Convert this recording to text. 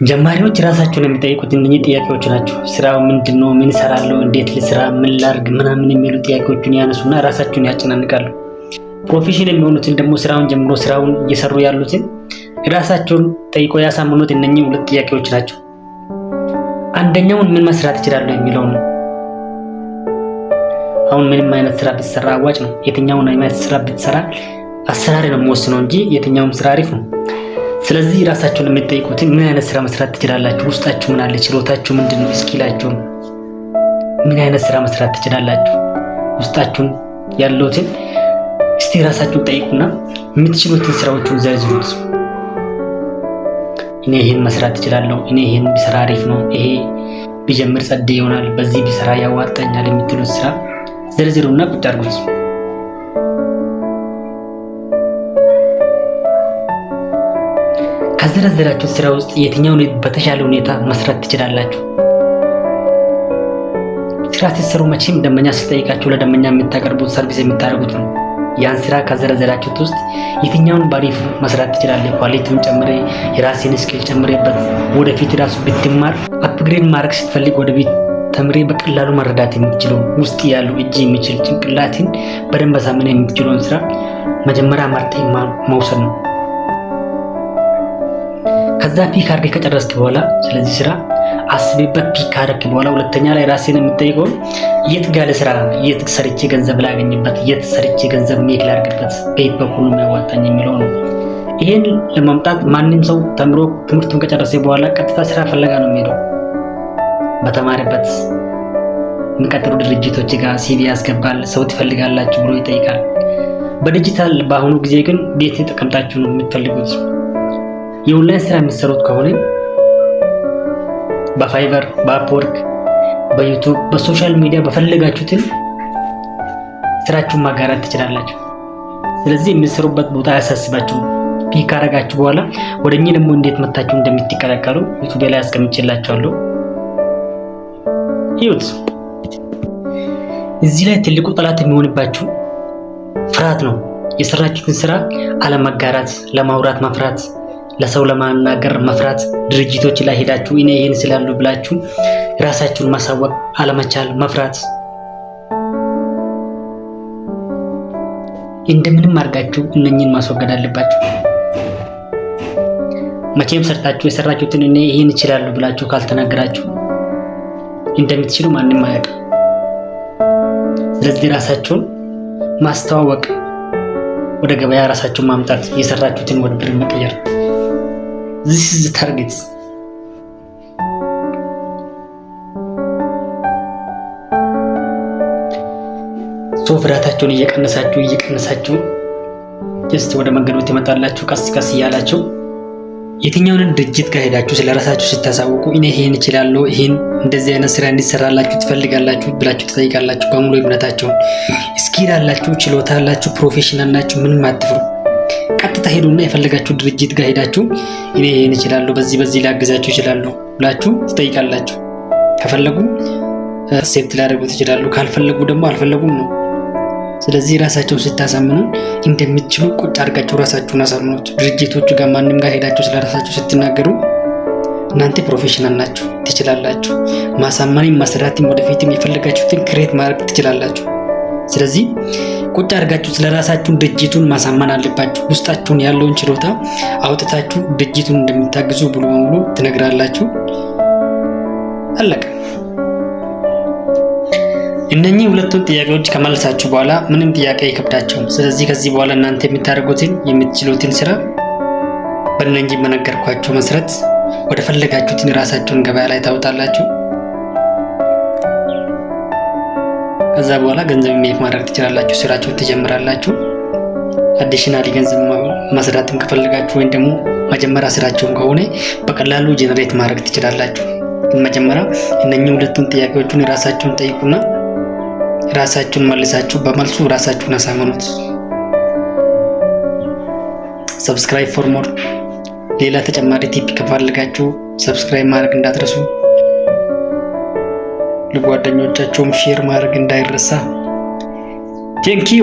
ጀማሪዎች ራሳቸውን የሚጠይቁት እነኚህ ጥያቄዎች ናቸው። ስራው ምንድነው? ምን እሰራለሁ? እንዴት ልስራ? ምን ላድርግ? ምናምን የሚሉ ጥያቄዎችን ያነሱና ራሳቸውን ያጨናንቃሉ። ፕሮፌሽናል የሚሆኑትን ደግሞ ስራውን ጀምሮ ስራውን እየሰሩ ያሉትን ራሳቸውን ጠይቆ ያሳምኑት እነኚህ ሁለት ጥያቄዎች ናቸው። አንደኛውን ምን መስራት እችላለሁ የሚለው ነው። አሁን ምንም አይነት ስራ ብትሰራ አዋጭ ነው። የትኛውን አይነት ስራ ብትሰራ አሰራር ነው የሚወስነው እንጂ የትኛውም ስራ አሪፍ ነው። ስለዚህ ራሳችሁን የምትጠይቁት ምን አይነት ስራ መስራት ትችላላችሁ? ውስጣችሁ ምን አለ? ችሎታችሁ ምንድነው? ስኪላችሁ ምን አይነት ስራ መስራት ትችላላችሁ? ውስጣችሁን ያለውትን እስቲ ራሳችሁን ጠይቁና የምትችሉትን ስራዎችን ዘርዝሩት። እኔ ይሄን መስራት እችላለሁ፣ እኔ ይሄን ቢሰራ አሪፍ ነው፣ ይሄ ቢጀምር ጸዴ ይሆናል፣ በዚህ ቢሰራ ያዋጣኛል የምትሉት ስራ ዘርዝሩና ቁጭ አድርጉት። ከዘረዘራችሁ ስራ ውስጥ የትኛውን በተሻለ ሁኔታ መስራት ትችላላችሁ? ስራ ስትሰሩ መቼም ደንበኛ ስትጠይቃችሁ ለደንበኛ የምታቀርቡት ሰርቪስ የምታደርጉት ነው። ያን ስራ ከዘረዘራችሁት ውስጥ የትኛውን ባሪፍ መስራት ትችላለህ? ኳሊቲውን ጨምሬ የራሴን ስኪል ጨምሬበት ወደፊት ራሱ ብትማር አፕግሬድ ማድረግ ስትፈልግ ወደ ቤት ተምሬ በቀላሉ መረዳት የምትችለው ውስጥ ያለው እጅ የሚችል ጭንቅላትን በደንብ አሳምነ የምትችለውን ስራ መጀመሪያ መርጠህ መውሰድ ነው። ከዛ ፒክ አድርገህ ከጨረስክ በኋላ ስለዚህ ስራ አስቤበት ፒክ ካደረግክ በኋላ ሁለተኛ ላይ ራስህን የምትጠይቀው የት ጋር ልስራ፣ የት ሰርቼ ገንዘብ ላገኝበት፣ የት ሰርቼ ገንዘብ ሜክ ላድርግበት፣ በየት በኩል ነው የሚያዋጣኝ የሚለው ነው። ይሄን ለማምጣት ማንም ሰው ተምሮ ትምህርቱን ከጨረሰ በኋላ ቀጥታ ስራ ፈለጋ ነው የሚሄደው። በተማረበት የሚቀጥሩ ድርጅቶች ጋር ሲቪ ያስገባል። ሰው ትፈልጋላችሁ ብሎ ይጠይቃል። በዲጂታል በአሁኑ ጊዜ ግን ቤት ተቀምጣችሁ ነው የምትፈልጉት። የኦንላይን ስራ የምትሰሩት ከሆነ በፋይቨር፣ በአፕወርክ፣ በዩቲዩብ፣ በሶሻል ሚዲያ በፈለጋችሁትን ስራችሁን ማጋራት ትችላላችሁ። ስለዚህ የምትሰሩበት ቦታ አያሳስባችሁም። ፒክ ካረጋችሁ በኋላ ወደኛ ደግሞ እንዴት መታችሁ እንደምትቀላቀሉ ዩቲዩብ ላይ አስቀምጬላችኋለሁ። ይሁት እዚህ ላይ ትልቁ ጠላት የሚሆንባችሁ ፍርሃት ነው። የሰራችሁትን ስራ አለመጋራት፣ ለማውራት መፍራት፣ ለሰው ለማናገር መፍራት፣ ድርጅቶች ላይ ሄዳችሁ እኔ ይሄን ስላሉ ብላችሁ ራሳችሁን ማሳወቅ አለመቻል፣ መፍራት። እንደምንም አድርጋችሁ እነኚህን ማስወገድ አለባችሁ። መቼም ሰርታችሁ የሰራችሁትን እኔ ይሄን ይችላሉ ብላችሁ ካልተናገራችሁ እንደምትችሉ ማንም አያውቅም። ስለዚህ ራሳችሁን ማስተዋወቅ፣ ወደ ገበያ ራሳችሁን ማምጣት፣ የሰራችሁትን ወደ ብር መቀየር። This is the target. ፍርሃታችሁን እየቀነሳችሁ ጀስት ወደ መንገዱ ትመጣላችሁ። ቀስ ቀስ እያላችሁ የትኛውን ድርጅት ጋር ሄዳችሁ ስለራሳችሁ ስታሳውቁ እኔ ይሄን እችላለሁ፣ ይሄን እንደዚህ አይነት ስራ እንዲሰራላችሁ ትፈልጋላችሁ ብላችሁ ትጠይቃላችሁ። በሙሉ እምነታችሁን ስኪል አላችሁ፣ ችሎታ አላችሁ፣ ፕሮፌሽናል ናችሁ፣ ምንም አትፍሩ። ቀጥታ ሄዱና የፈለጋችሁ ድርጅት ጋር ሄዳችሁ እኔ ይሄን እችላለሁ፣ በዚህ ላግዛችሁ እችላለሁ ብላችሁ ትጠይቃላችሁ። ከፈለጉ አክሴፕት ሊያደርጉት ይችላሉ፣ ካልፈለጉ ደግሞ አልፈለጉም ነው። ስለዚህ ራሳቸውን ስታሳምኑ እንደምትችሉ ቁጭ አድርጋችሁ ራሳችሁን አሳምኑት። ድርጅቶቹ ጋር ማንም ጋር ሄዳችሁ ስለራሳችሁ ስትናገሩ እናንተ ፕሮፌሽናል ናችሁ፣ ትችላላችሁ። ማሳመንም መስራትም ወደፊትም የፈለጋችሁትን ክሬት ማድረግ ትችላላችሁ። ስለዚህ ቁጭ አድርጋችሁ ስለራሳችሁ ድርጅቱን ማሳመን አለባችሁ። ውስጣችሁን ያለውን ችሎታ አውጥታችሁ ድርጅቱን እንደምታግዙ ሙሉ በሙሉ ትነግራላችሁ። አለቀ። እነኚህ ሁለቱን ጥያቄዎች ከመለሳችሁ በኋላ ምንም ጥያቄ አይከብዳችሁም። ስለዚህ ከዚህ በኋላ እናንተ የምታደርጉትን የምትችሉትን ስራ በእነኚህ በነገርኳችሁ መሰረት ወደ ፈለጋችሁትን ራሳችሁን ገበያ ላይ ታውጣላችሁ። ከዛ በኋላ ገንዘብ ሜክ ማድረግ ትችላላችሁ። ስራችሁን ትጀምራላችሁ። አዲሽናሊ ገንዘብ መስራትም ከፈለጋችሁ ወይም ደግሞ መጀመሪያ ስራችሁን ከሆነ በቀላሉ ጀነሬት ማድረግ ትችላላችሁ። መጀመሪያ እነኚህ ሁለቱን ጥያቄዎችን ራሳችሁን ጠይቁና ራሳችሁን መልሳችሁ በመልሱ ራሳችሁን አሳምኑት። ሰብስክራይብ ፎር ሞር። ሌላ ተጨማሪ ቲፕ ከፈልጋችሁ ሰብስክራይብ ማድረግ እንዳትረሱ። ለጓደኞቻችሁም ሼር ማድረግ እንዳይረሳ። ቴንክ ዩ